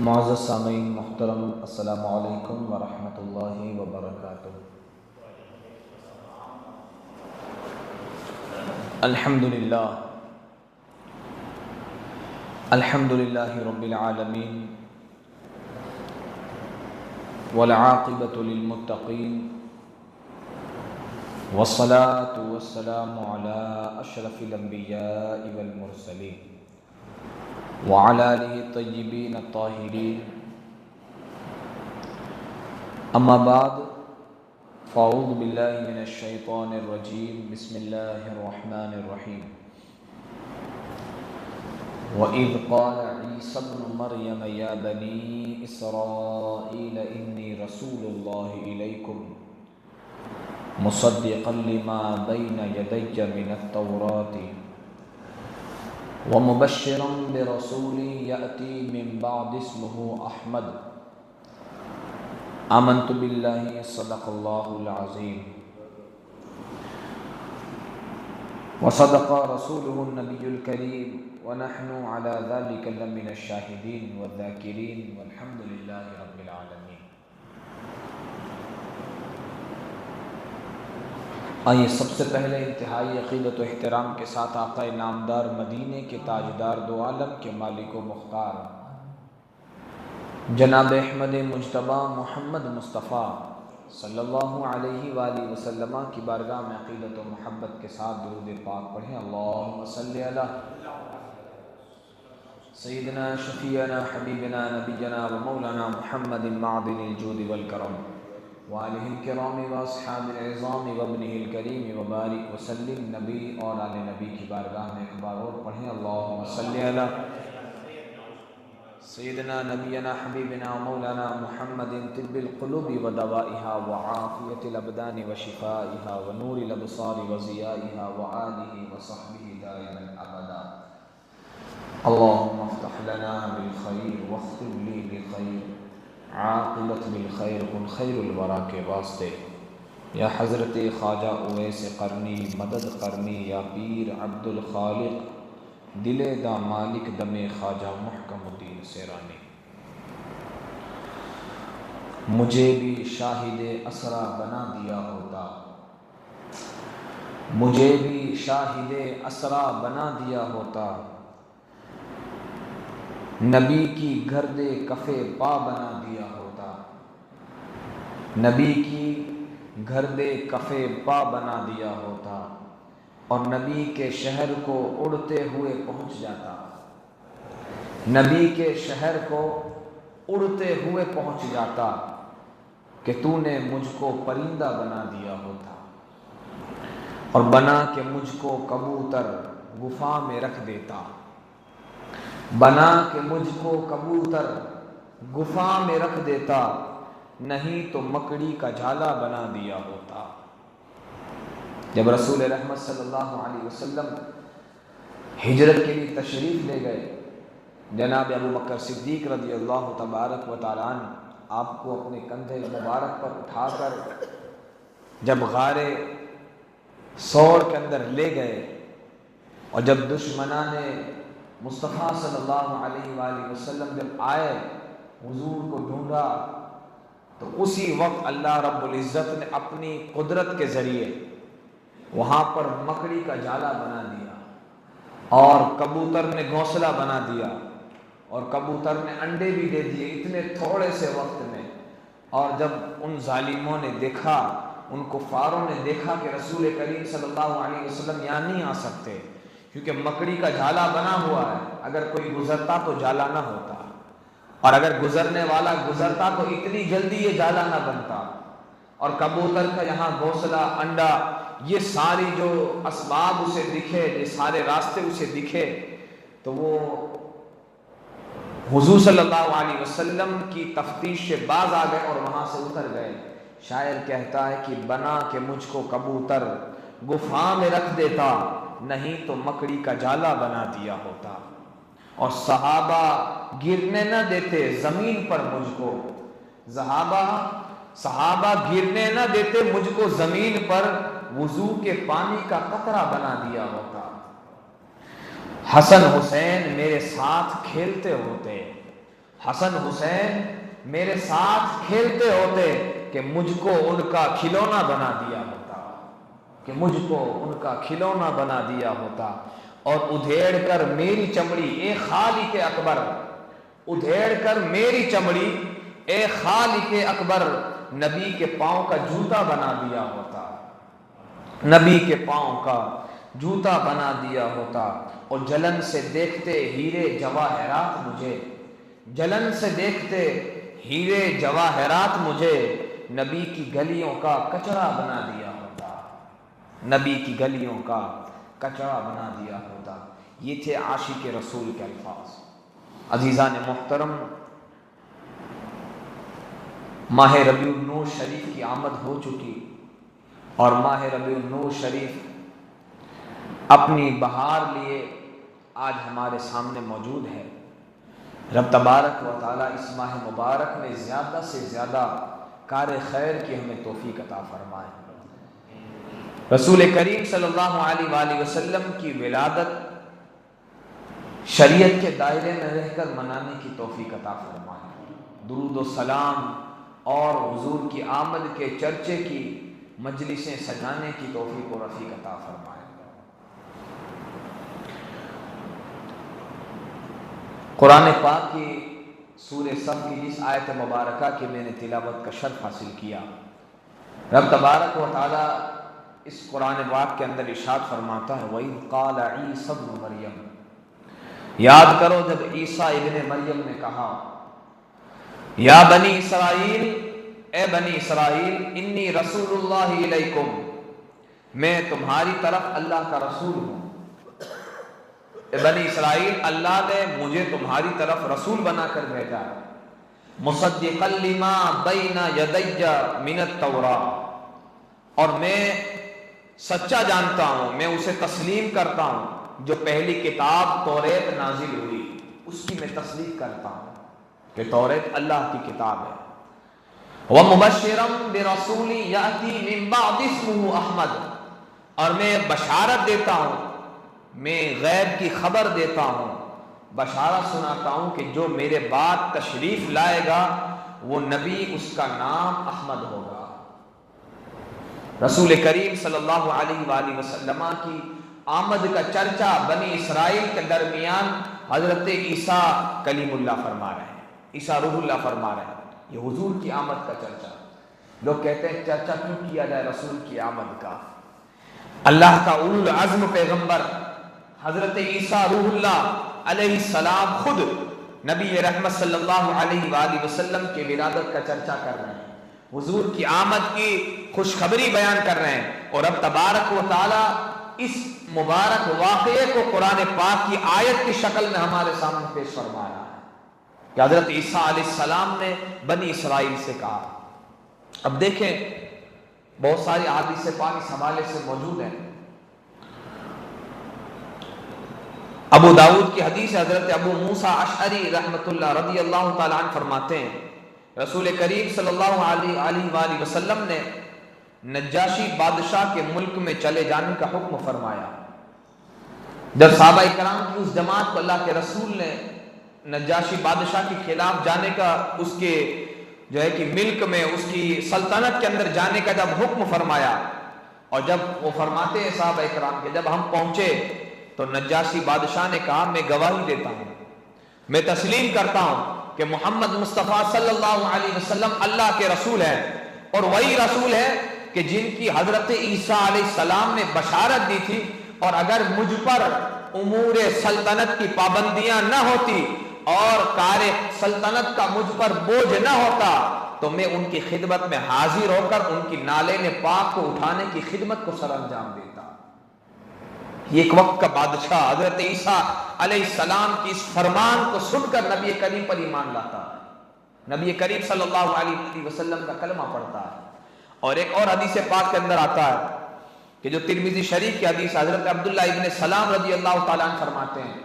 معزز سامعین محترم، السلام علیکم ورحمۃ اللہ وبرکاتہ۔ الحمدللہ رب العالمین، والعاقبۃ للمتقین، والصلاة والسلام علی اشرف الانبیاء والمرسلین وعلی آلہ الطیبین الطاہرین، اما بعد فاعوذ باللہ من الشیطان الرجیم، بسم اللہ الرحمن الرحیم۔ وَإِذْ قَالَ عِيسَى ابْنُ مَرْيَمَ يَا بَنِي إِسْرَائِيلَ إِنِّي رَسُولُ اللَّهِ إِلَيْكُمْ مُصَدِّقًا لِمَا بَيْنَ يَدَيَّ مِنَ التَّوْرَاةِ وَمُبَشِّرًا بِرَسُولٍ يَأْتِي مِن بَعْدِي اسْمُهُ أَحْمَدُ آمنت باللہ صدق اللہ العظیم وصدق رسولہ النبی الکریم ونحن علی ذلک لمن الشاہدین والذاکرین والحمد للہ رب العالمین۔ آئیے سب سے پہلے انتہائی عقیدت و احترام کے ساتھ آقا نامدار مدینے کے تاجدار دو عالم کے مالک و مختار جناب احمد مجتبی محمد مصطفیٰ صلی اللہ علیہ وآلہ وسلم کی بارگاہ میں عقیدت و محبت کے ساتھ درود پاک پڑھیں۔ اللہم صلی علی سیدنا شفیعنا حبیبنا نبینا و مولانا محمد معدن الجود والکرم وآلہ الکرام واصحاب العظام وابنہ الکریم وبارک وسلم۔ نبی اور آل نبی کی بارگاہ میں ایک بار اور پڑھیں۔ اللہم صلی علی سیدنا نبینا حبیبنا مولانا محمد طب القلوب ودوائها وعافیت الابدان وشفائها ونور الابصار وضیائها وآلہ وصحبہ دائما ابدا۔ اللہم افتح لنا بالخیر واختم لی بخیر، عاقبت بالخیر، کن خیر الورا کے واسطے۔ یا حضرت خواجہ اویس قرنی مدد قرنی، یا پیر عبد الخالق دل دا مالک دم خواجہ محکم الدین سیرانی، مجھے بھی شاہد اسرا بنا دیا ہوتا، مجھے بھی شاہد اسرا بنا دیا ہوتا، نبی کی گرد کف پا بنا دیا ہوتا، نبی کی گرد کف پا بنا دیا ہوتا، اور نبی کے شہر کو اڑتے ہوئے پہنچ جاتا، نبی کے شہر کو اڑتے ہوئے پہنچ جاتا، کہ تو نے مجھ کو پرندہ بنا دیا ہوتا، اور بنا کے مجھ کو کبوتر گفا میں رکھ دیتا، بنا کے مجھ کو کبوتر گفا میں رکھ دیتا، نہیں تو مکڑی کا جھالا بنا دیا ہوتا۔ جب رسول رحمت صلی اللہ علیہ وسلم ہجرت کے لیے تشریف لے گئے، جناب ابو بکر صدیق رضی اللہ تبارک و تعالیٰ عنہ آپ کو اپنے کندھے مبارک پر اٹھا کر جب غار ثور کے اندر لے گئے، اور جب دشمنان مصطفیٰ صلی اللہ علیہ وآلہ وسلم جب آئے حضور کو ڈھونڈا، تو اسی وقت اللہ رب العزت نے اپنی قدرت کے ذریعے وہاں پر مکڑی کا جالا بنا دیا، اور کبوتر نے گھونسلہ بنا دیا، اور کبوتر نے انڈے بھی دے دیے اتنے تھوڑے سے وقت میں۔ اور جب ان ظالموں نے دیکھا، ان کفاروں نے دیکھا کہ رسول کریم صلی اللہ علیہ وسلم یہاں نہیں آ سکتے، کیونکہ مکڑی کا جالا بنا ہوا ہے، اگر کوئی گزرتا تو جالا نہ ہوتا، اور اگر گزرنے والا گزرتا تو اتنی جلدی یہ جالا نہ بنتا، اور کبوتر کا یہاں گھونسلہ، انڈا، یہ ساری جو اسباب اسے دکھے، یہ سارے راستے اسے دکھے، تو وہ حضور صلی اللہ علیہ وسلم کی تفتیش سے باز آ گئے اور وہاں سے اتر گئے۔ شاعر کہتا ہے کہ بنا کہ مجھ کو کبوتر گفا میں رکھ دیتا، نہیں تو مکڑی کا جالا بنا دیا ہوتا، اور صحابہ گرنے نہ دیتے زمین پر مجھ کو، صحابہ گرنے نہ دیتے مجھ کو زمین پر، وضو کے پانی کا قطرہ بنا دیا ہوتا، حسن حسین میرے ساتھ کھیلتے ہوتے، حسن حسین میرے ساتھ کھیلتے ہوتے کہ مجھ کو ان کا کھلونا بنا دیا ہوتا، کہ مجھ کو ان کا کھلونا بنا دیا ہوتا، اور ادھیڑ کر میری چمڑی اے خالق اکبر، ادھیڑ کر میری چمڑی اے خالق اکبر، نبی کے پاؤں کا جوتا بنا دیا ہوتا، نبی کے پاؤں کا جوتا بنا دیا ہوتا، اور جلن سے دیکھتے ہیرے جواہرات مجھے، جلن سے دیکھتے ہیرے جواہرات مجھے، نبی کی گلیوں کا کچرا بنا دیا ہوتا، نبی کی گلیوں کا کچرا بنا دیا ہوتا۔ یہ تھے عاشق رسول کے الفاظ۔ عزیزان محترم، ماہ ربیع النور شریف کی آمد ہو چکی، اور ماہ ربیع النور شریف اپنی بہار لیے آج ہمارے سامنے موجود ہے۔ رب تبارک و تعالیٰ اس ماہ مبارک میں زیادہ سے زیادہ کار خیر کی ہمیں توفیق عطا فرمائے۔ رسول کریم صلی اللہ علیہ وآلہ وسلم کی ولادت شریعت کے دائرے میں رہ کر منانے کی توفیق عطا فرمائے۔ درود و سلام اور حضور کی آمد کے چرچے کی مجلسیں سجانے کی توفیق و رفیق عطا فرمائے۔ قرآن پاک کی سورہ صف کی جس آیت مبارکہ کی میں نے تلاوت کا شرف حاصل کیا، رب تبارک و تعالی اس قرآن پاک کے اندر ارشاد فرماتا ہے وَإِذْ قَالَ عِيسَى ابْنُ مَرْيَمَ، یاد کرو جب عیسیٰ ابن مریم نے کہا یا بنی اسرائیل، اے بنی اسرائیل، انی رسول اللہ علیکم، میں تمہاری طرف اللہ کا رسول ہوں۔ اے بنی اسرائیل، اللہ نے مجھے تمہاری طرف رسول بنا کر بھیجا، مصدقا لما بین یدی من التوراۃ، اور میں سچا جانتا ہوں، میں اسے تسلیم کرتا ہوں جو پہلی کتاب توریت نازل ہوئی اس کی میں تصدیق کرتا ہوں کہ توریت اللہ کی کتاب ہے۔ وَمُبَشِّرًا بِرَسُولٍ يَأْتِي مِن بَعْدِ اسْمُهُ احمد، اور میں بشارت دیتا ہوں، میں غیب کی خبر دیتا ہوں، بشارت سناتا ہوں کہ جو میرے بعد تشریف لائے گا وہ نبی، اس کا نام احمد ہوگا۔ رسول کریم صلی اللہ علیہ وآلہ وسلم کی آمد کا چرچا بنی اسرائیل کے درمیان حضرت عیسیٰ کلیم اللہ فرما رہے ہیں، عیسیٰ روح اللہ فرما رہے ہیں، یہ حضور کی آمد کا چرچا۔ لوگ کہتے ہیں چرچا کیوں کیا جائے رسول کی آمد کا؟ اللہ کا اولو العزم پیغمبر حضرت عیسیٰ روح اللہ علیہ السلام خود نبی رحمت صلی اللہ علیہ وآلہ وسلم کے ولادت کا چرچا کر رہے ہیں، حضور کی آمد کی خوشخبری بیان کر رہے ہیں، اور اب تبارک و تعالی اس مبارک واقعے کو قرآن پاک کی آیت کی شکل میں ہمارے سامنے پیش فرمایا ہے کہ حضرت عیسیٰ علیہ السلام نے بنی اسرائیل سے کہا۔ اب دیکھیں بہت ساری احادیث پاک اس حوالے سے موجود ہیں۔ ابو داؤد کی حدیث حضرت ابو موسیٰ اشعری رحمۃ اللہ رضی اللہ تعالیٰ عنہ فرماتے ہیں رسول کریم صلی اللہ علیہ وآلہ وسلم نے نجاشی بادشاہ کے ملک میں چلے جانے کا حکم فرمایا۔ جب صحابہ کرام کی اس جماعت کو اللہ کے رسول نے نجاشی بادشاہ کے خلاف جانے کا، اس کے جو ہے کہ ملک میں، اس کی سلطنت کے اندر جانے کا جب حکم فرمایا، اور جب وہ فرماتے ہیں صحابہ کرام کہ جب ہم پہنچے تو نجاشی بادشاہ نے کہا میں گواہی دیتا ہوں، میں تسلیم کرتا ہوں کہ محمد مصطفیٰ صلی اللہ علیہ وسلم اللہ کے رسول ہیں، اور وہی رسول ہے کہ جن کی حضرت عیسیٰ علیہ السلام نے بشارت دی تھی، اور اگر مجھ پر امور سلطنت کی پابندیاں نہ ہوتی اور کار سلطنت کا مجھ پر بوجھ نہ ہوتا تو میں ان کی خدمت میں حاضر ہو کر ان کی نالین پاک کو اٹھانے کی خدمت کو سر انجام دیتا۔ یہ ایک وقت کا بادشاہ حضرت عیسیٰ علیہ السلام کی اس فرمان کو سن کر نبی کریم پر ایمان لاتا ہے، نبی کریم صلی اللہ علیہ وسلم کا کلمہ پڑھتا ہے۔ اور ایک اور حدیث پاک کے اندر آتا ہے کہ جو ترمذی شریف کی حدیث حضرت عبداللہ ابن سلام رضی اللہ تعالیٰ عنہ فرماتے ہیں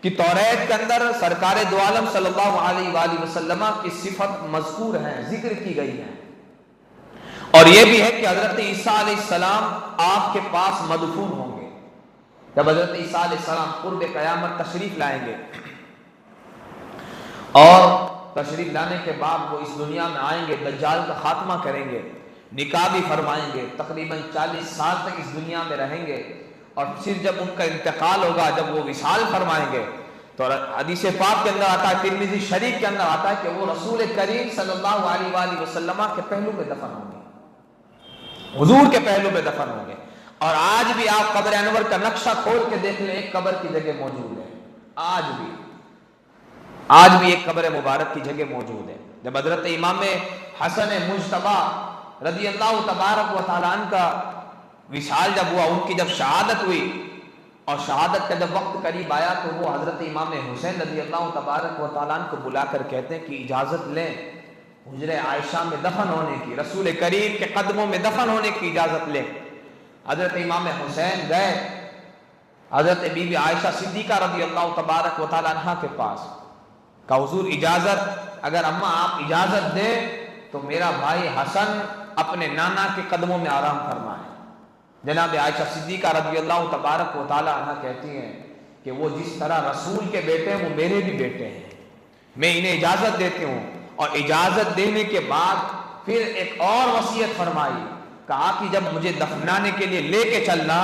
کہ توریت کے اندر سرکار دو عالم صلی اللہ علیہ وآلہ وسلم کی صفت مذکور ہے، ذکر کی گئی ہے، اور یہ بھی ہے کہ حضرت عیسیٰ علیہ السلام آپ کے پاس مدفون ہوں گے۔ جب حضرت عیسیٰ علیہ السلام قرب قیامت تشریف لائیں گے اور تشریف لانے کے بعد وہ اس دنیا میں آئیں گے، دجال کا خاتمہ کریں گے، نکاح بھی فرمائیں گے، تقریباً 40 سال تک اس دنیا میں رہیں گے، اور پھر جب ان کا انتقال ہوگا، جب وہ وصال فرمائیں گے، تو حدیث پاک کے اندر آتا ہے، ترمذی شریف کے اندر آتا ہے کہ وہ رسول کریم صلی اللہ علیہ وآلہ وسلم کے پہلو میں دفن ہوں گے، حضور کے پہلو میں دفن ہوں گے۔ اور آج بھی آپ قبر انور کا نقشہ کھول کے دیکھ لیں، ایک قبر کی جگہ موجود ہے، آج بھی ایک قبر مبارک کی جگہ موجود ہے۔ جب حضرت امام حسن مجتبی رضی اللہ تبارک و تعالیٰ عنہ کا وصال جب ہوا، ان کی جب شہادت ہوئی، اور شہادت کا جب وقت قریب آیا، تو وہ حضرت امام حسین رضی اللہ تبارک و تعالیٰ عنہ کو بلا کر کہتے ہیں کہ اجازت لیں حجرہ عائشہ میں دفن ہونے کی، رسول کریم کے قدموں میں دفن ہونے کی اجازت لیں۔ حضرت امام حسین گئے حضرت بی بی عائشہ صدیقہ رضی اللہ تبارک و تعالیٰ عنہ کے پاس، کہ حضور اجازت، اگر اماں آپ اجازت دیں تو میرا بھائی حسن اپنے نانا کے قدموں میں آرام فرمائے۔ جناب عائشہ صدیقہ رضی اللہ تبارک و تعالیٰ عنہ کہتی ہیں کہ وہ جس طرح رسول کے بیٹے ہیں وہ میرے بھی بیٹے ہیں، میں انہیں اجازت دیتی ہوں۔ اور اجازت دینے کے بعد پھر ایک اور وصیت فرمائی، کہا کہ جب مجھے دفنانے کے لیے لے کے چلنا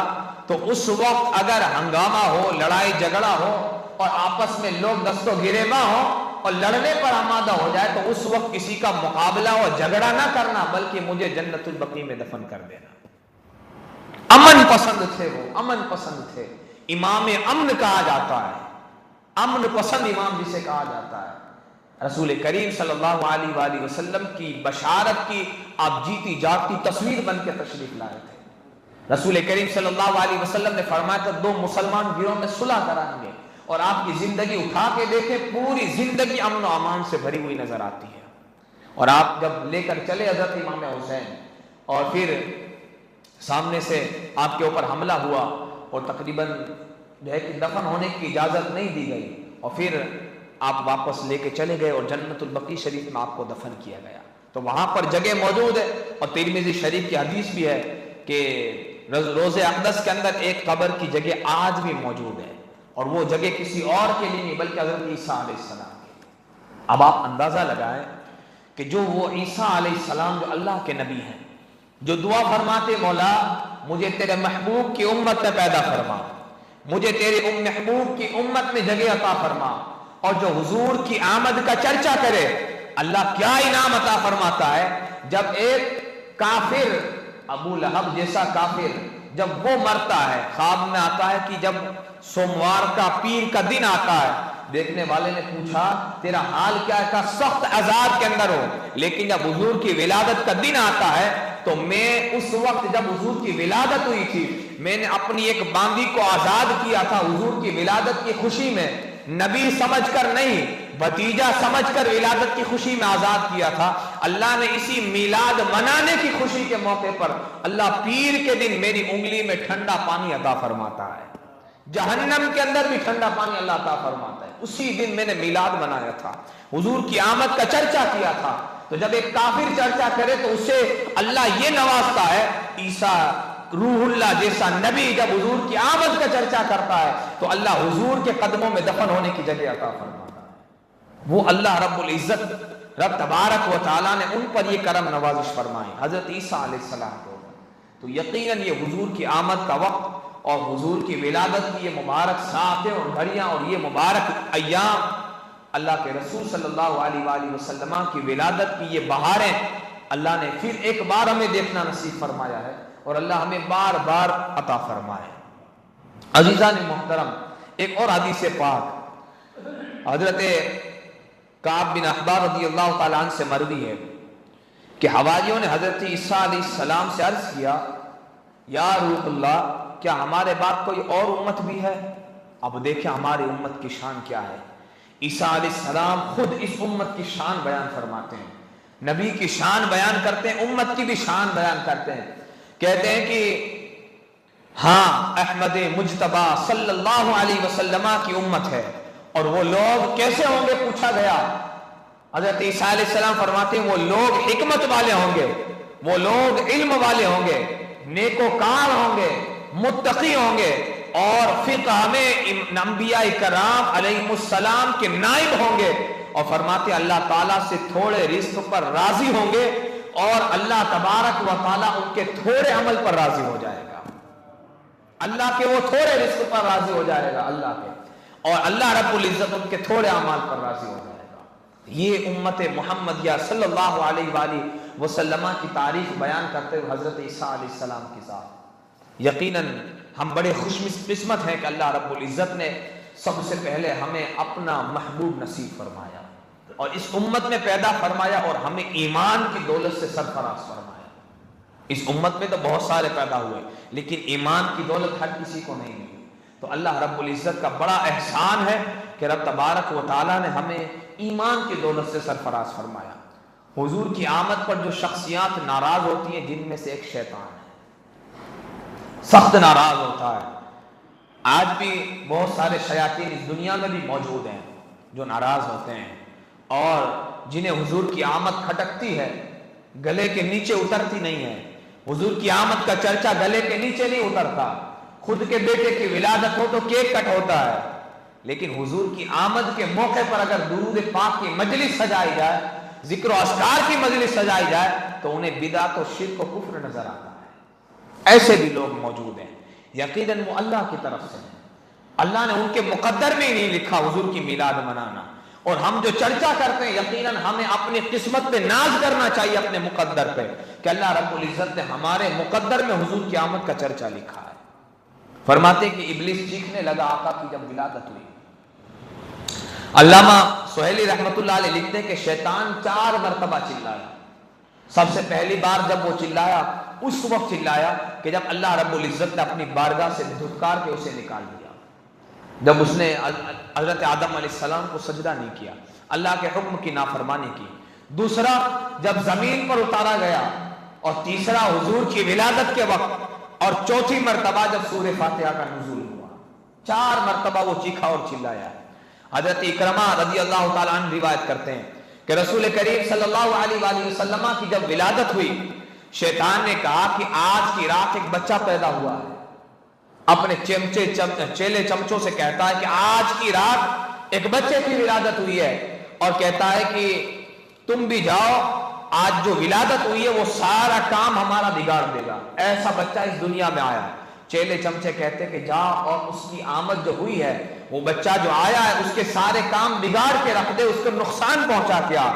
تو اس وقت اگر ہنگامہ ہو، لڑائی جھگڑا ہو، اور آپس میں لوگ دست و گریباں ہو اور لڑنے پر آمادہ ہو جائے، تو اس وقت کسی کا مقابلہ اور جھگڑا نہ کرنا، بلکہ مجھے جنت البقیع میں دفن کر دینا۔ امن پسند تھے، وہ امن پسند تھے، امام امن کہا جاتا ہے، امن پسند امام جسے کہا جاتا ہے۔ رسول کریم صلی اللہ علیہ وآلہ وسلم کی بشارت کی آپ جیتی جاگتی تصویر بن کے تشریف لائے تھے۔ رسول کریم صلی اللہ علیہ وسلم نے فرمایا تھا 2 مسلمان گروہوں میں صلح کرائیں گے، اور آپ کی زندگی اٹھا کے دیکھیں، پوری زندگی امن و امان سے بھری ہوئی نظر آتی ہے۔ اور آپ جب لے کر چلے حضرت امام حسین، اور پھر سامنے سے آپ کے اوپر حملہ ہوا، اور تقریباً جو ہے کہ دفن ہونے کی اجازت نہیں دی گئی، اور پھر آپ واپس لے کے چلے گئے اور جنت البقیع شریف میں آپ کو دفن کیا گیا۔ تو وہاں پر جگہ موجود ہے، اور ترمذی شریف کی حدیث بھی ہے کہ روضہ اقدس کے اندر ایک قبر کی جگہ آج بھی موجود ہے، اور وہ جگہ کسی اور کے لیے نہیں بلکہ حضرت عیسیٰ علیہ السلام کی۔ اب آپ اندازہ لگائیں کہ جو وہ عیسیٰ علیہ السلام جو اللہ کے نبی ہیں، جو دعا فرماتے مولا مجھے تیرے محبوب کی امت میں پیدا فرما، مجھے تیرے محبوب کی امت میں جگہ عطا فرما، اور جو حضور کی آمد کا چرچا کرے، اللہ کیا انعام عطا فرماتا ہے جب ایک کافر، ابو لہب جیسا کافر، جب وہ مرتا ہے، خواب میں آتا ہے کہ جب سوموار کا پیر کا دن آتا ہے، دیکھنے والے نے پوچھا تیرا حال کیا ہے، کہا سخت عذاب کے اندر ہو، لیکن جب حضور کی ولادت کا دن آتا ہے تو میں اس وقت جب حضور کی ولادت ہوئی تھی، میں نے اپنی ایک باندی کو آزاد کیا تھا حضور کی ولادت کی خوشی میں، نبی سمجھ کر نہیں، بھتیجا سمجھ کر ولادت کی خوشی میں آزاد کیا تھا۔ اللہ نے اسی میلاد منانے کی خوشی کے موقع پر اللہ پیر کے دن میری انگلی میں ٹھنڈا پانی عطا فرماتا ہے، جہنم کے اندر بھی ٹھنڈا پانی اللہ عطا فرماتا ہے۔ اسی دن میں نے میلاد منایا تھا، حضور کی آمد کا چرچا کیا تھا۔ تو جب ایک کافر چرچا کرے تو اسے اللہ یہ نوازتا ہے، عیسیٰ روح اللہ جیسا نبی جب حضور کی آمد کا چرچا کرتا ہے تو اللہ حضور کے قدموں میں دفن ہونے کی جگہ عطا فرماتا ہے۔ وہ اللہ رب العزت رب تبارک و تعالیٰ نے ان پر یہ کرم نوازش فرمائی حضرت عیسیٰ علیہ السلام کو۔ تو یقیناً یہ حضور کی آمد کا وقت اور حضور کی ولادت کی یہ مبارک ساعتیں اور گھڑیاں اور یہ مبارک ایام، اللہ کے رسول صلی اللہ علیہ وآلہ وسلم کی ولادت کی یہ بہاریں اللہ نے پھر ایک بار ہمیں دیکھنا نصیب فرمایا ہے، اور اللہ ہمیں بار بار عطا فرمائے۔ عزیزان محترم، ایک اور حدیث پاک حضرت کعب بن احبار رضی اللہ تعالیٰ عنہ سے مروی ہے کہ حواریوں نے حضرت عیسیٰ علیہ السلام سے عرض کیا، یا روح اللہ، کیا ہمارے بعد کوئی اور امت بھی ہے؟ اب دیکھیں ہماری امت کی شان کیا ہے۔ عیسیٰ علیہ السلام خود اس امت کی شان بیان فرماتے ہیں، نبی کی شان بیان کرتے ہیں، امت کی بھی شان بیان کرتے ہیں، کہتے ہیں کہ ہاں احمد مجتبی صلی اللہ علیہ وسلم کی امت ہے، اور وہ لوگ کیسے ہوں گے پوچھا گیا، حضرت عیسیٰ علیہ السلام فرماتے ہیں وہ لوگ حکمت والے ہوں گے، وہ لوگ علم والے ہوں گے، نیکوکار ہوں گے، متقی ہوں گے، اور فقہ میں انبیاء کرام علیہ السلام کے نائب ہوں گے، اور فرماتے اللہ تعالیٰ سے تھوڑے رزق پر راضی ہوں گے اور اللہ تبارک و تعالیٰ ان کے تھوڑے عمل پر راضی ہو جائے گا. اللہ کے وہ تھوڑے رزق پر راضی ہو جائے گا اللہ کے, اور اللہ رب العزت ان کے تھوڑے اعمال پر راضی ہو جائے گا. یہ امت محمدیہ صلی اللہ علیہ وآلہ وسلم کی تعریف بیان کرتے ہوئے حضرت عیسیٰ علیہ السلام کے ساتھ یقیناً ہم بڑے خوش قسمت ہیں کہ اللہ رب العزت نے سب سے پہلے ہمیں اپنا محبوب نصیب فرمایا اور اس امت میں پیدا فرمایا اور ہمیں ایمان کی دولت سے سرفراز فرمایا. اس امت میں تو بہت سارے پیدا ہوئے لیکن ایمان کی دولت ہر کسی کو نہیں ملی. تو اللہ رب العزت کا بڑا احسان ہے کہ رب تبارک و تعالیٰ نے ہمیں ایمان کی دولت سے سرفراز فرمایا. حضور کی آمد پر جو شخصیات ناراض ہوتی ہیں جن میں سے ایک شیطان ہے, سخت ناراض ہوتا ہے. آج بھی بہت سارے شیاطین اس دنیا میں بھی موجود ہیں جو ناراض ہوتے ہیں اور جنہیں حضور کی آمد کھٹکتی ہے, گلے کے نیچے اترتی نہیں ہے. حضور کی آمد کا چرچا گلے کے نیچے نہیں اترتا. خود کے بیٹے کی ولادت ہو تو کیک کٹ ہوتا ہے, لیکن حضور کی آمد کے موقع پر اگر درود پاک کی مجلس سجائی جائے, ذکر و اذکار کی مجلس سجائی جائے تو انہیں بدعت و شرک و کفر نظر آتا ہے. ایسے بھی لوگ موجود ہیں. یقیناً وہ اللہ کی طرف سے ہیں, اللہ نے ان کے مقدر میں ہی نہیں لکھا حضور کی میلاد منانا. اور ہم جو چرچا کرتے ہیں یقیناً ہمیں اپنی قسمت پہ ناز کرنا چاہیے, اپنے مقدر پہ, کہ اللہ رب العزت نے ہمارے مقدر میں حضور کی آمد کا چرچا لکھا ہے. فرماتے کہ ابلیس چیخنے لگا آقا کی جب ولادت ہوئی. علامہ سہیلی رحمت اللہ علیہ لکھتے ہیں کہ شیطان 4 مرتبہ چلایا. سب سے پہلی بار جب وہ چلایا اس وقت چلایا کہ جب اللہ رب العزت نے اپنی بارگاہ سے دھتکار کے اسے نکال دیا, جب اس نے حضرت آدم علیہ السلام کو سجدہ نہیں کیا, اللہ کے حکم کی نافرمانی کی. دوسرا جب زمین پر اتارا گیا, اور تیسرا حضور کی ولادت کے وقت, اور چوتھی مرتبہ جب سورہ فاتحہ کا نزول ہوا. 4 مرتبہ وہ چیخا اور چلایا. حضرت اکرمہ رضی اللہ تعالیٰ عنہ روایت کرتے ہیں کہ رسول کریم صلی اللہ علیہ وآلہ وسلم کی جب ولادت ہوئی, شیطان نے کہا کہ آج کی رات ایک بچہ پیدا ہوا ہے. اپنے چیلے چمچوں سے کہتا ہے کہ آج کی رات ایک بچے کی ولادت ہوئی ہے, اور کہتا ہے کہ تم بھی جاؤ, آج جو ولادت ہوئی ہے وہ سارا کام ہمارا بگاڑ دے گا. ایسا بچہ اس دنیا میں آیا. چیلے چمچے کہتے کہ جا اور اس کی آمد جو ہوئی ہے, وہ بچہ جو آیا ہے اس کے سارے کام بگاڑ کے رکھ دے, اس کو نقصان پہنچا کے آ.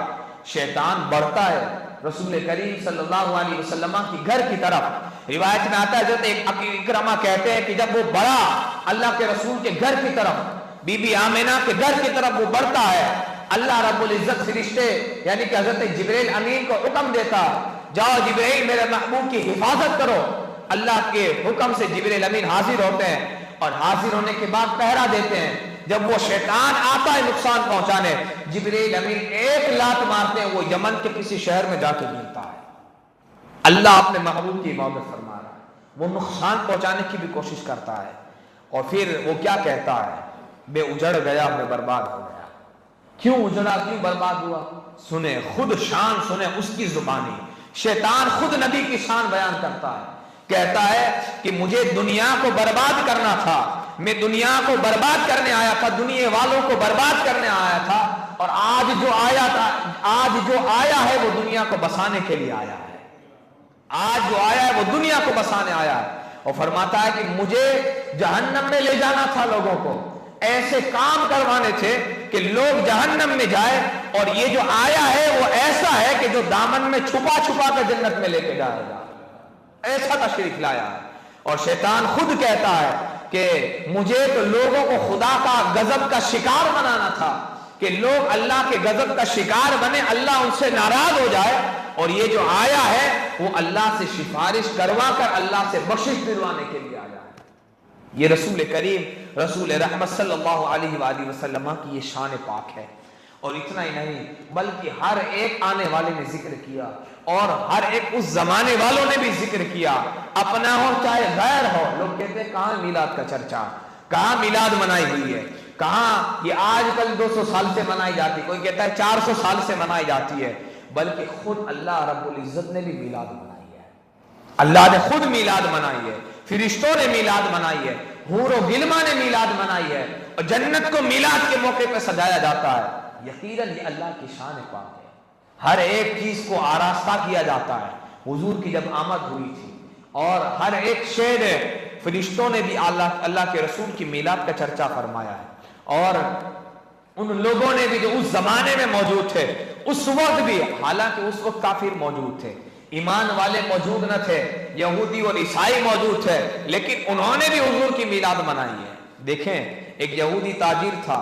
شیطان بڑھتا ہے رسول کریم صلی اللہ علیہ وسلم کی گھر کی طرف. روایت میں آتا ہے حضرت اکرمہ کہتے ہیں کہ جب وہ بڑھا اللہ کے رسول کے گھر کی طرف, بی بی آمنہ کے گھر کی طرف وہ بڑھتا ہے, اللہ رب العزت فرشتے یعنی کہ حضرت جبرائیل امین کو حکم دیتا, جاؤ جبرائیل میرے محبوب کی حفاظت کرو. اللہ کے حکم سے جبرائیل امین حاضر ہوتے ہیں, اور حاضر ہونے کے بعد پہرا دیتے ہیں. جب وہ شیطان آتا ہے نقصان پہنچانے, جبرائیل امین ایک لات مارتے ہیں, وہ یمن کے کسی شہر میں جا کے گرتا ہے. اللہ اپنے محبوب کی حفاظت فرما رہا ہے, وہ نقصان پہنچانے کی بھی کوشش کرتا ہے. اور پھر وہ کیا کہتا ہے, بے اجڑ گیا میں برباد ہو گیا. کیوں اجڑا, کیوں برباد ہوا؟ سنیں خود شان, سنیں اس کی زبانی. شیطان خود نبی کی شان بیان کرتا ہے, کہتا ہے کہ مجھے دنیا کو برباد کرنا تھا, میں دنیا کو برباد کرنے آیا تھا, دنیا والوں کو برباد کرنے آیا تھا, اور آج جو آیا ہے وہ دنیا کو بسانے کے لیے آیا ہے. آج جو آیا ہے وہ دنیا کو بسانے آیا ہے. اور فرماتا ہے کہ مجھے جہنم میں لے جانا تھا, لوگوں کو ایسے کام کروانے تھے کہ لوگ جہنم میں جائے, اور یہ جو آیا ہے وہ ایسا ہے کہ جو دامن میں چھپا چھپا کر جنت میں لے کے جائے گا. ایسا تشریف لایا ہے. اور شیطان خود کہتا ہے کہ مجھے تو لوگوں کو خدا کا غضب کا شکار بنانا تھا, کہ لوگ اللہ کے غضب کا شکار بنے, اللہ ان سے ناراض ہو جائے, اور یہ جو آیا ہے وہ اللہ سے سفارش کروا کر اللہ سے بخشش دلوانے کے لیے آیا ہے. یہ رسول کریم رسول رحمت صلی اللہ علیہ وآلہ وسلم کی یہ شان پاک ہے. اور اتنا ہی نہیں بلکہ ہر ایک آنے والے نے ذکر کیا, اور ہر ایک اس زمانے والوں نے بھی ذکر کیا, اپنا ہو چاہے غیر ہو. لوگ کہتے ہیں کہاں میلاد کا چرچا, کہاں میلاد منائی ہوئی ہے, کہاں یہ آج کل 200 سال سے منائی جاتی, کوئی کہتا ہے 400 سال سے منائی جاتی ہے. بلکہ خود اللہ رب العزت نے بھی میلاد منائی ہے. اللہ نے خود میلاد منائی ہے, فرشتوں نے میلاد منائی ہے, حور و غلمان نے میلاد منائی ہے, اور جنت کو میلاد کے موقع پہ سجایا جاتا ہے. یقیناً یہ اللہ کی شان پاک ہے، ہر ایک چیز کو آراستہ کیا جاتا ہے۔ حضور کی جب آمد ہوئی تھی اور ہر ایک شے نے، فرشتوں نے بھی اللہ کے رسول کی میلاد کا چرچا فرمایا ہے، اور ان لوگوں نے بھی جو اس زمانے میں موجود تھے، اس وقت بھی، حالانکہ اس وقت کافر موجود تھے، ایمان والے موجود نہ تھے، یہودی اور عیسائی موجود تھے، لیکن انہوں نے بھی حضور کی میلاد منائی ہے۔ دیکھیں، ایک یہودی تاجر تھا،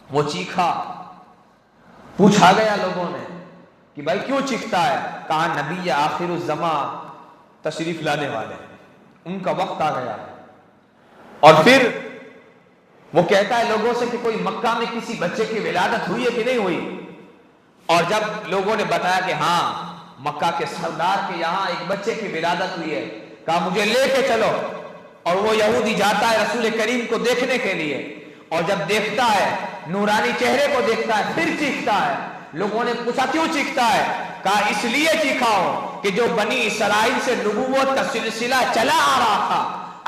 وہ چیخا، پوچھا گیا لوگوں نے کہ بھائی کیوں چیختا ہے؟ کہا نبی آخر الزمان تشریف لانے والے، ان کا وقت آ گیا۔ اور پھر وہ کہتا ہے لوگوں سے کہ کوئی مکہ میں کسی بچے کی ولادت ہوئی ہے کہ نہیں ہوئی؟ اور جب لوگوں نے بتایا کہ ہاں مکہ کے سردار کے یہاں ایک بچے کی ولادت ہوئی ہے، کہا مجھے لے کے چلو۔ اور وہ یہودی جاتا ہے رسول کریم کو دیکھنے کے لیے، اور جب دیکھتا ہے، نورانی چہرے کو دیکھتا ہے، پھر چیختا ہے۔ لوگوں نے پوچھا کیوں چیختا ہے؟ کہا اس لیے چیخا ہو کہ جو بنی اسرائیل سے نبوت کا سلسلہ چلا آ رہا تھا،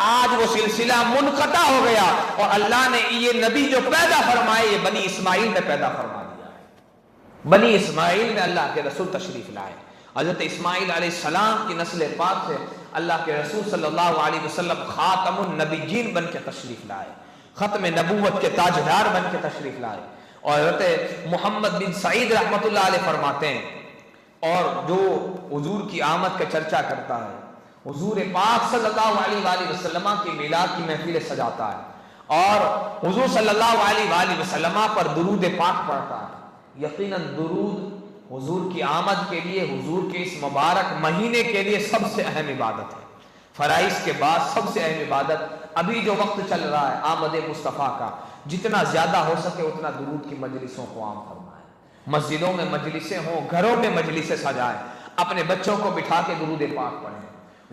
آج وہ سلسلہ منقطع ہو گیا، اور اللہ نے یہ نبی جو پیدا فرمائے یہ بنی اسماعیل میں پیدا فرما دیا ہے۔ بنی اسماعیل میں اللہ کے رسول تشریف لائے۔ حضرت اسماعیل علیہ السلام کی نسل پاک سے اللہ کے رسول صلی اللہ علیہ وسلم خاتم النبیین بن کے تشریف لائے، ختم نبوت کے تاجدار بن کے تشریف لائے۔ اور حضرت محمد بن سعید رحمۃ اللہ علیہ فرماتے ہیں، اور جو حضور کی آمد کا چرچا کرتا ہے، حضور پاک صلی اللہ علیہ وآلہ وسلم کی میلاد کی محفل سجاتا ہے، اور حضور صلی اللہ علیہ وآلہ وسلم پر درود پاک پڑھتا ہے۔ یقیناً درود حضور کی آمد کے لیے، حضور کے اس مبارک مہینے کے لیے سب سے اہم عبادت ہے۔ فرائض کے بعد سب سے اہم عبادت ابھی جو وقت چل رہا ہے آمد مصطفیٰ کا، جتنا زیادہ ہو سکے اتنا درود کی مجلسوں کو عام فرمائیں، مسجدوں میں مجلسیں ہوں، گھروں میں مجلسیں سجائیں، اپنے بچوں کو بٹھا کے درود پاک پڑھیں،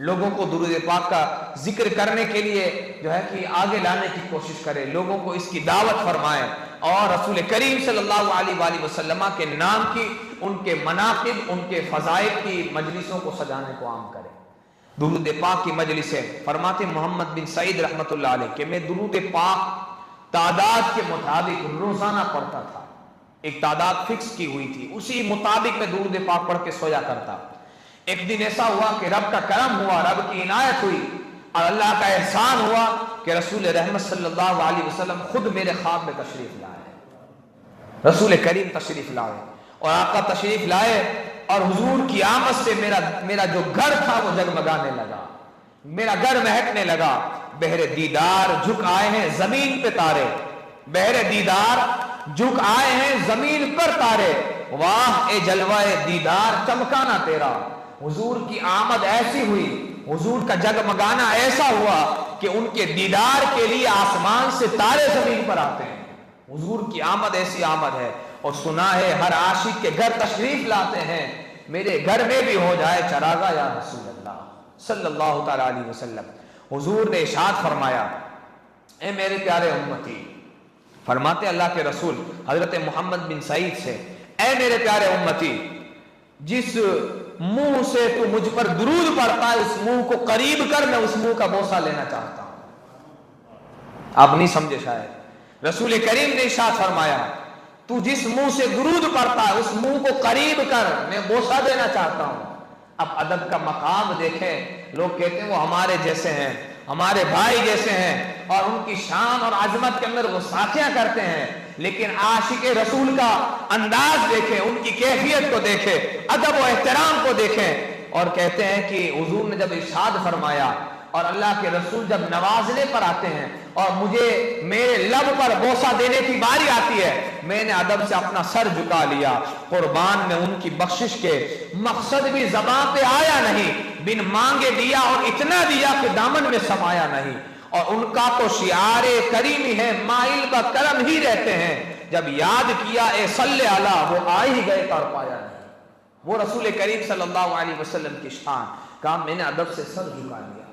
لوگوں کو درود پاک کا ذکر کرنے کے لیے جو ہے کہ آگے لانے کی کوشش کریں، لوگوں کو اس کی دعوت فرمائیں، اور رسول کریم صلی اللہ علیہ وآلہ وسلم کے نام کی، ان کے مناقب، ان کے فضائل کی مجلسوں کو سجانے کو عام کریں۔ درود پاک کی مجلسیں، فرماتے محمد بن سعید رحمۃ اللہ علیہ کہ میں درود پاک تعداد کے مطابق روزانہ پڑھتا تھا، ایک تعداد فکس کی ہوئی تھی، اسی مطابق میں درود پاک پڑھ کے سویا کرتا۔ ایک دن ایسا ہوا کہ رب کا کرم ہوا، رب کی عنایت ہوئی، اور اللہ کا احسان ہوا کہ رسول رحمت صلی اللہ علیہ وسلم خود میرے خواب میں تشریف لائے، رسول کریم تشریف لائے، اور آقا تشریف لائے، اور حضور کی آمد سے میرا جو گھر تھا وہ جگمگانے لگا، میرا گھر مہکنے لگا۔ بہر دیدار جھک آئے ہیں زمین پہ تارے، بہر دیدار جھک آئے ہیں زمین پر تارے، واہ اے جلوہ دیدار چمکانا تیرا۔ حضور کی آمد ایسی ہوئی، حضور کا جگمگانا ایسا ہوا کہ ان کے دیدار کے لیے آسمان سے تارے زمین پر آتے ہیں۔ حضور کی آمد ایسی آمد ہے، اور سنا ہے ہر عاشق کے گھر تشریف لاتے ہیں، میرے گھر میں بھی ہو جائے چراغا یا رسول اللہ صلی اللہ تعالیٰ علیہ وسلم۔ حضور نے ارشاد فرمایا، اے میرے پیارے امتی، فرماتے اللہ کے رسول حضرت محمد بن سعید سے، اے میرے پیارے امتی، جس منہ سے تو مجھ پر درود پڑتا ہے اس منہ کو قریب کر، میں اس منہ کا بوسہ لینا چاہتا ہوں۔ آپ نہیں سمجھے شاید، رسول کریم نے ارشاد فرمایا تو جس منہ سے درود پڑتا ہے اس منہ کو قریب کر، میں بوسہ دینا چاہتا ہوں۔ اب ادب کا مقام دیکھیں، لوگ کہتے ہیں وہ ہمارے جیسے ہیں، ہمارے بھائی جیسے ہیں، اور ان کی شان اور عظمت کے اندر وہ ساتھیاں کرتے ہیں، لیکن عاشق رسول کا انداز دیکھیں، ان کی کیفیت کو دیکھیں، ادب و احترام کو دیکھیں، اور کہتے ہیں کہ حضور نے جب ارشاد فرمایا اور اللہ کے رسول جب نوازنے پر آتے ہیں اور مجھے میرے لب پر بوسہ دینے کی باری آتی ہے، میں نے ادب سے اپنا سر جھکا لیا، قربان میں ان کی بخشش کے، مقصد بھی زبان پہ آیا نہیں، بن مانگے دیا اور اتنا دیا کہ دامن میں سمایا نہیں، اور ان کا تو شعار کریمی ہے، مائل با کرم ہی رہتے ہیں، جب یاد کیا اے صلی علی وہ آ ہی گئے اور پایا نہیں۔ وہ رسول کریم صلی اللہ علیہ وسلم کی شان، کہا میں نے ادب سے سر جھکا لیا،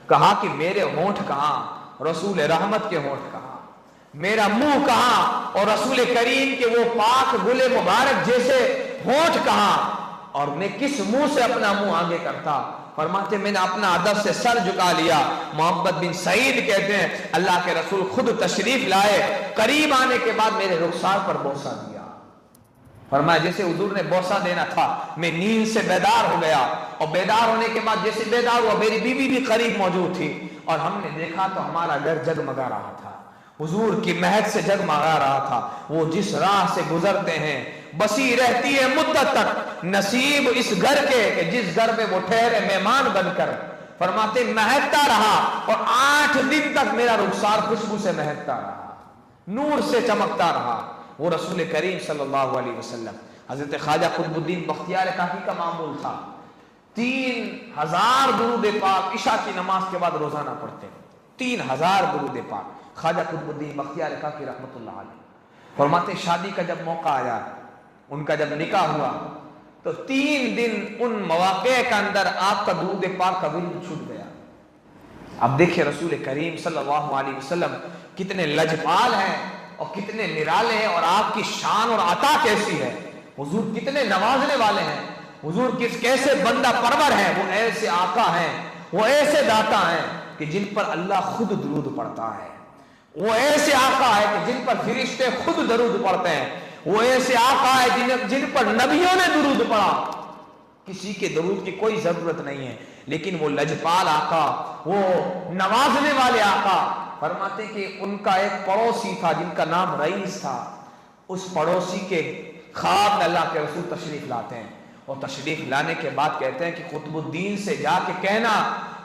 کہا کہ میرے ہونٹ کہاں، رسول رحمت کے ہونٹ کہاں، میرا منہ کہاں، اور رسول کریم کے وہ پاک گل مبارک جیسے ہونٹ کہاں، اور میں کس منہ سے اپنا منہ آگے کرتا۔ فرماتے میں نے اپنا ادب سے سر جھکا لیا۔ محمد بن سعید کہتے ہیں اللہ کے رسول خود تشریف لائے، قریب آنے کے بعد میرے رخسار پر بوسہ دیا۔ فرمایا جیسے حضور نے بوسہ دینا تھا میں نیند سے بیدار ہو گیا، اور بیدار ہونے کے بعد جیسے بیدار ہوا میری بیوی بھی قریب موجود تھی، اور ہم نے دیکھا تو ہمارا گھر جگمگا رہا تھا، حضور کی مہک سے جگمگا رہا تھا۔ وہ جس راہ سے گزرتے ہیں بسی رہتی ہے مدت تک، نصیب اس گھر کے کہ جس گھر میں وہ ٹھہرے مہمان بن کر۔ فرماتے مہکتا رہا، اور 8 دن تک میرا رخسار خوشبو سے مہکتا رہا، نور سے چمکتا رہا۔ وہ رسول کریم صلی اللہ علیہ وسلم، حضرت خواجہ قطب الدین بختیار کاکی کا معمول تھا 3000 درود پاک عشاء کی نماز کے بعد روزانہ پڑھتے، 3000 درود پاک۔ خواجہ قطب الدین بختیار کاکی رحمۃ اللہ علیہ فرماتے شادی کا جب موقع آیا، ان کا جب نکاح ہوا تو 3 دن ان مواقع کے اندر آپ کا درود پاک کا ورد چھوٹ گیا۔ اب دیکھیں رسول کریم صلی اللہ علیہ وسلم کتنے لجپال ہیں اور کتنے نرالے ہیں، اور آپ کی شان اور عطا کیسی ہے، حضور کتنے نوازنے والے ہیں، حضور کیسے بندہ پرور ہیں، وہ ایسے آقا ہیں، وہ ایسے داتا ہیں کہ جن پر اللہ خود درود پڑھتا ہے، وہ ایسے آقا ہے کہ جن پر فرشتے خود درود پڑھتے ہیں، وہ ایسے آقا ہے جن پر نبیوں نے درود پڑھا، کسی کے درود کی کوئی ضرورت نہیں ہے، لیکن وہ لجپال آقا، وہ نوازنے والے آقا۔ فرماتے کہ ان کا ایک پڑوسی تھا جن کا نام رئیس تھا، اس پڑوسی کے خواب میں اللہ کے رسول تشریف لاتے ہیں، اور تشریف لانے کے بعد کہتے ہیں کہ قطب الدین سے جا کے کہنا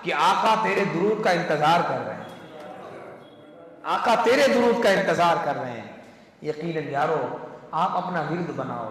کہ آقا تیرے درود کا انتظار کر رہے ہیں، آقا تیرے درود کا انتظار کر رہے ہیں۔ یقیناً یارو آپ اپنا ورد بناؤ،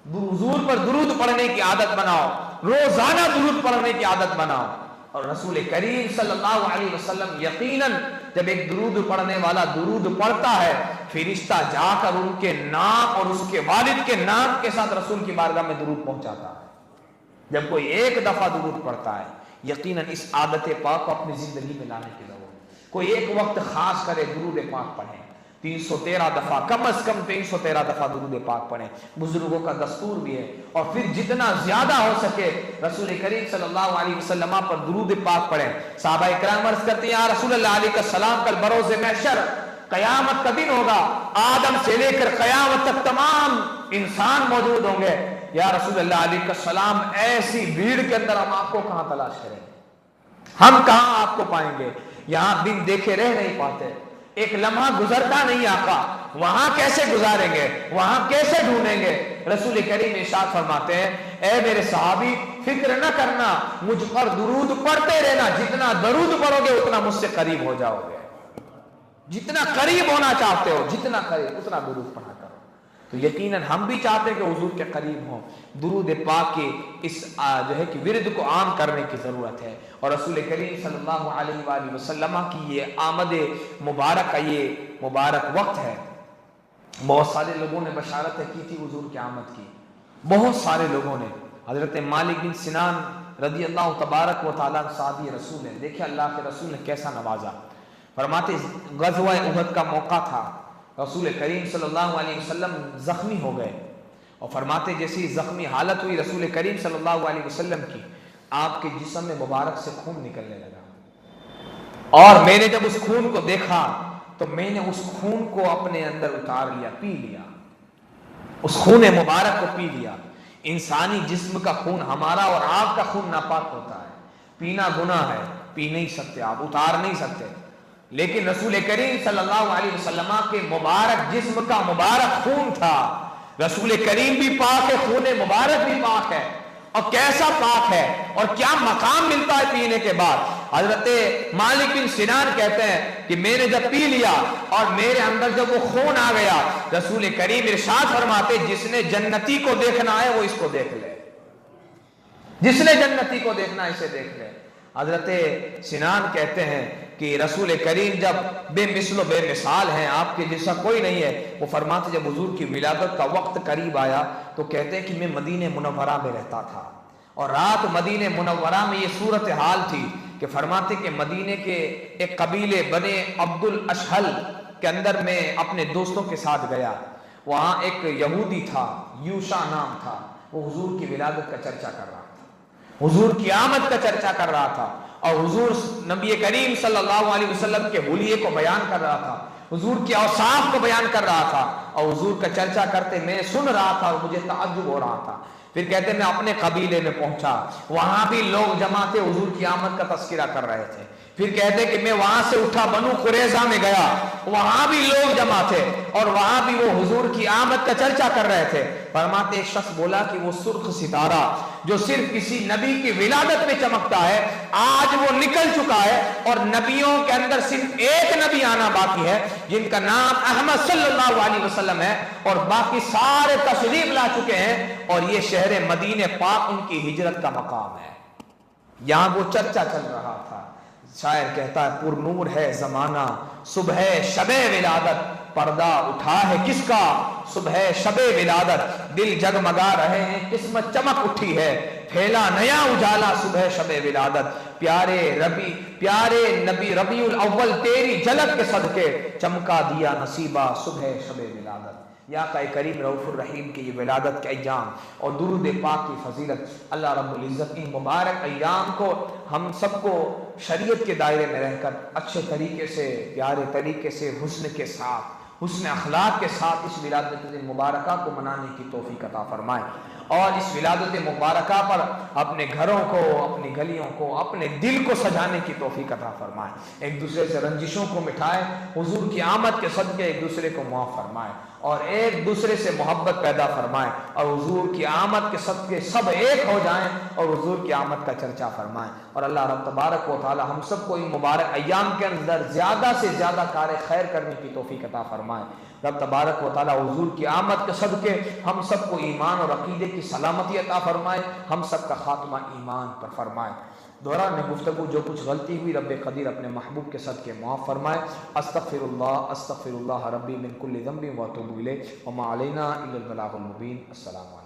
حضور پر درود پڑھنے کی عادت بناؤ، روزانہ درود پڑھنے کی عادت بناؤ۔ اور رسول کریم صلی اللہ علیہ وسلم یقیناً جب ایک درود پڑھنے والا درود پڑھتا ہے، فرشتہ جا کر ان کے نام اور اس کے والد کے نام کے ساتھ رسول کی بارگاہ میں درود پہنچاتا ہے۔ جب کوئی ایک دفعہ درود پڑھتا ہے، یقیناً اس عادت پاک کو اپنی زندگی میں لانے کی ضرورت ہے۔ کوئی ایک وقت خاص کرے درود پاک پڑھیں، 313 دفعہ، کم از کم 313 دفعہ درود پاک پڑھیں، بزرگوں کا دستور بھی ہے۔ اور پھر جتنا زیادہ ہو سکے رسول کریم صلی اللہ علیہ وسلم پر درود پاک پڑھیں۔ صحابہ اکرام عرض کرتے ہیں یا رسول اللہ علیہ السلام کل بروز محشر قیامت کا دن ہوگا، آدم سے لے کر قیامت تک تمام انسان موجود ہوں گے، یا رسول اللہ علیہ السلام ایسی بھیڑ کے اندر ہم آپ کو کہاں تلاش کریں گے، ہم کہاں آپ کو پائیں گے، یہاں بن دیکھے رہ نہیں پاتے، ایک لمحہ گزرتا نہیں آقا، وہاں کیسے گزاریں گے، وہاں کیسے ڈھونڈیں گے۔ رسول کریم ارشاد فرماتے ہیں اے میرے صحابی فکر نہ کرنا، مجھ پر درود پڑھتے رہنا، جتنا درود پڑھو گے اتنا مجھ سے قریب ہو جاؤ گے، جتنا قریب ہونا چاہتے ہو جتنا قریب اتنا درود پڑھا کرو۔ تو یقیناً ہم بھی چاہتے ہیں کہ حضور کے قریب ہوں، درود پاک کے اس جو ہے کہ ورد کو عام کرنے کی ضرورت ہے۔ اور رسول کریم صلی اللہ علیہ وآلہ وسلم کی یہ آمد مبارک کا یہ مبارک وقت ہے، بہت سارے لوگوں نے بشارتیں کی تھی حضور کی آمد کی، بہت سارے لوگوں نے۔ حضرت مالک بن سنان رضی اللہ تبارک و تعالیٰ صحابی رسول ہیں، دیکھیں اللہ کے رسول نے کیسا نوازا۔ فرماتے غزوہ احد کا موقع تھا، رسول کریم صلی اللہ علیہ وسلم زخمی ہو گئے، اور فرماتے جیسی زخمی حالت ہوئی رسول کریم صلی اللہ علیہ وسلم کی، آپ کے جسم میں مبارک سے خون نکلنے لگا، اور میں نے جب اس خون کو دیکھا تو میں نے اس خون کو اپنے اندر اتار لیا، پی لیا، اس خون مبارک کو پی لیا۔ انسانی جسم کا خون ہمارا اور آپ کا خون ناپاک ہوتا ہے، پینا گناہ ہے، پی نہیں سکتے آپ، اتار نہیں سکتے، لیکن رسول کریم صلی اللہ علیہ وسلم کے مبارک جسم کا مبارک خون تھا، رسول کریم بھی پاک ہے، خون مبارک بھی پاک ہے، اور کیسا پاک ہے اور کیا مقام ملتا ہے پینے کے بعد۔ حضرت مالک بن سنان کہتے ہیں کہ میں نے جب پی لیا اور میرے اندر جب وہ خون آ گیا، رسول کریم ارشاد فرماتے جس نے جنتی کو دیکھنا ہے وہ اس کو دیکھ لے، جس نے جنتی کو دیکھنا ہے اسے دیکھ لے۔ حضرت سنان کہتے ہیں کہ رسول کریم جب بے مثل و بے مثال ہیں، آپ کے جیسا کوئی نہیں ہے، وہ فرماتے جب حضور کی ولادت کا وقت قریب آیا تو کہتے ہیں کہ میں مدینہ منورہ میں رہتا تھا، اور رات مدینہ منورہ میں یہ صورتحال تھی کہ فرماتے کہ مدینہ کے ایک قبیلے بنے عبد الاشہل کے اندر میں اپنے دوستوں کے ساتھ گیا، وہاں ایک یہودی تھا، یوشا نام تھا، وہ حضور کی ولادت کا چرچا کر رہا تھا، حضور کی آمد کا چرچا کر رہا تھا، اور حضور نبی کریم صلی اللہ علیہ وسلم کے حلیے کو بیان کر رہا تھا، حضور کے اوصاف کو بیان کر رہا تھا، اور حضور کا چرچا کرتے میں سن رہا تھا اور مجھے تعجب ہو رہا تھا۔ پھر کہتے میں اپنے قبیلے میں پہنچا، وہاں بھی لوگ جمع تھے، حضور کی آمد کا تذکرہ کر رہے تھے۔ پھر کہتے کہ میں وہاں سے اٹھا بنو قریظہ میں گیا، وہاں بھی لوگ جمع تھے اور وہاں بھی وہ حضور کی آمد کا چرچا کر رہے تھے۔ فرماتے ایک شخص بولا کہ وہ سرخ ستارہ جو صرف کسی نبی کی ولادت میں چمکتا ہے، آج وہ نکل چکا ہے، اور نبیوں کے اندر صرف ایک نبی آنا باقی ہے جن کا نام احمد صلی اللہ علیہ وسلم ہے، اور باقی سارے تشریف لا چکے ہیں، اور یہ شہر مدینہ پاک ان کی ہجرت کا مقام ہے۔ یہاں وہ چرچا چل رہا تھا۔ شاعر کہتا ہے پر نور ہے زمانہ صبح شب ولادت، پردہ اٹھا ہے کس کا صبح شب ولادت، دل جگمگا رہے ہیں قسمت چمک اٹھی ہے، پھیلا نیا اجالا صبح شب ولادت، پیارے نبی ربیع الاول تیری جھلک کے صدقے چمکا دیا نصیبہ صبح شب ولادت۔ یا آقا کریم رؤوف الرحیم کی یہ ولادت کے ایام اور درود پاک کی فضیلت، اللہ رب العزت ان مبارک ایام کو ہم سب کو شریعت کے دائرے میں رہ کر اچھے طریقے سے، پیارے طریقے سے، حسن کے ساتھ، حسن اخلاق کے ساتھ اس ولادت مبارکہ کو منانے کی توفیق عطا فرمائے، اور اس ولادت مبارکہ پر اپنے گھروں کو، اپنی گلیوں کو، اپنے دل کو سجانے کی توفیق عطا فرمائے، ایک دوسرے سے رنجشوں کو مٹھائے، حضور کی آمد کے صدقے ایک دوسرے کو معاف فرمائے اور ایک دوسرے سے محبت پیدا فرمائے، اور حضور کی آمد کے صدقے سب ایک ہو جائیں اور حضور کی آمد کا چرچا فرمائیں، اور اللہ رب تبارک و تعالی ہم سب کو ان مبارک ایام کے اندر زیادہ سے زیادہ کار خیر کرنے کی توفیق عطا فرمائے۔ رب تبارک و تعالی حضور کی آمد کے صدقے ہم سب کو ایمان اور عقیدے کی سلامتی عطا فرمائے، ہم سب کا خاتمہ ایمان پر فرمائے۔ دوران گفتگو جو کچھ غلطی ہوئی رب قدیر اپنے محبوب کے صدقے معاف فرمائے۔ استغفر اللہ ربی من کل ذنب و اتوب الیہ وما علینا الا البلاغ المبین۔ السلام علیکم۔